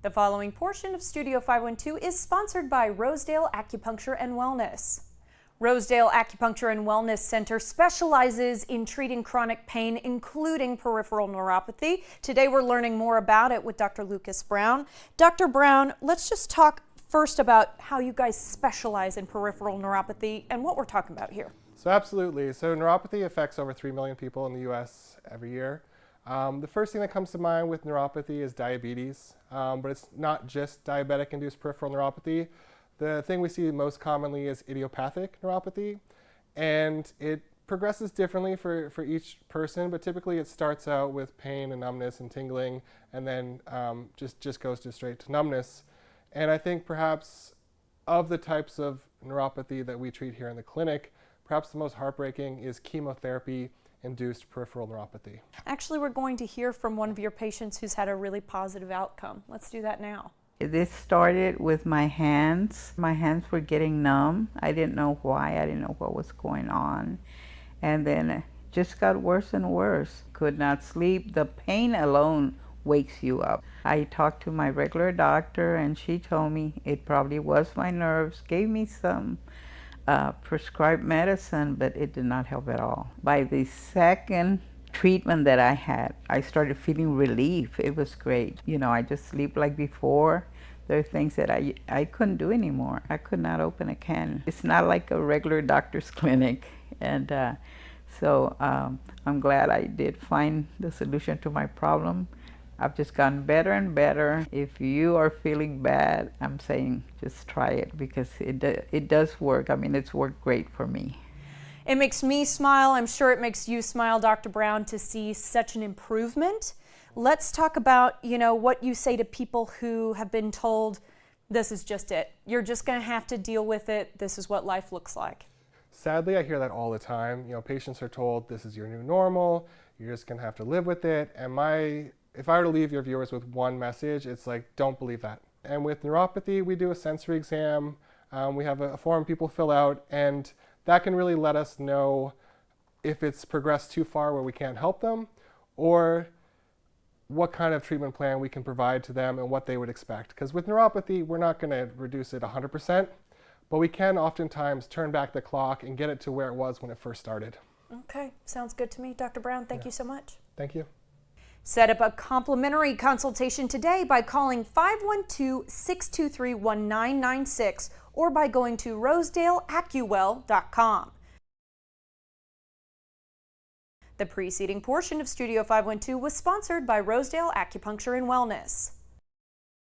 The following portion of Studio 512 is sponsored by Rosedale Acupuncture and Wellness. Rosedale Acupuncture and Wellness Center specializes in treating chronic pain, including peripheral neuropathy. Today we're learning more about it with Dr. Lucas Brown. Dr. Brown, let's just talk first about how you guys specialize in peripheral neuropathy and what we're talking about here. So absolutely. So neuropathy affects over 3 million people in the US every year. The first thing that comes to mind with neuropathy is diabetes, but it's not just diabetic-induced peripheral neuropathy. The thing we see most commonly is idiopathic neuropathy, and it progresses differently for each person, but typically it starts out with pain and numbness and tingling, and then just goes straight to numbness. And I think perhaps of the types of neuropathy that we treat here in the clinic, perhaps the most heartbreaking is chemotherapy-induced peripheral neuropathy. Actually, we're going to hear from one of your patients who's had a really positive outcome. Let's do that now. This started with my hands. My hands were getting numb. I didn't know why. I didn't know what was going on. And then it just got worse and worse. Could not sleep. The pain alone wakes you up. I talked to my regular doctor and she told me it probably was my nerves, gave me some prescribed medicine, but it did not help at all. By the second treatment that I had, I started feeling relief. It was great. You know, I just sleep like before. There are things that I couldn't do anymore. I could not open a can. It's not like a regular doctor's clinic. And so I'm glad I did find the solution to my problem. I've just gotten better and better. If you are feeling bad, I'm saying just try it because it does work. I mean, it's worked great for me. It makes me smile. I'm sure it makes you smile, Dr. Brown, to see such an improvement. Let's talk about, what you say to people who have been told this is just it. You're just going to have to deal with it. This is what life looks like. Sadly, I hear that all the time. Patients are told this is your new normal. You're just going to have to live with it. And if I were to leave your viewers with one message, it's like, don't believe that. And with neuropathy, we do a sensory exam. We have a form people fill out, and that can really let us know if it's progressed too far where we can't help them, or what kind of treatment plan we can provide to them and what they would expect. Because with neuropathy, we're not going to reduce it 100%, but we can oftentimes turn back the clock and get it to where it was when it first started. Okay, sounds good to me. Dr. Brown, thank you so much. Thank you. Set up a complimentary consultation today by calling 512-623-1996 or by going to rosedaleacuwell.com. The preceding portion of Studio 512 was sponsored by Rosedale Acupuncture and Wellness.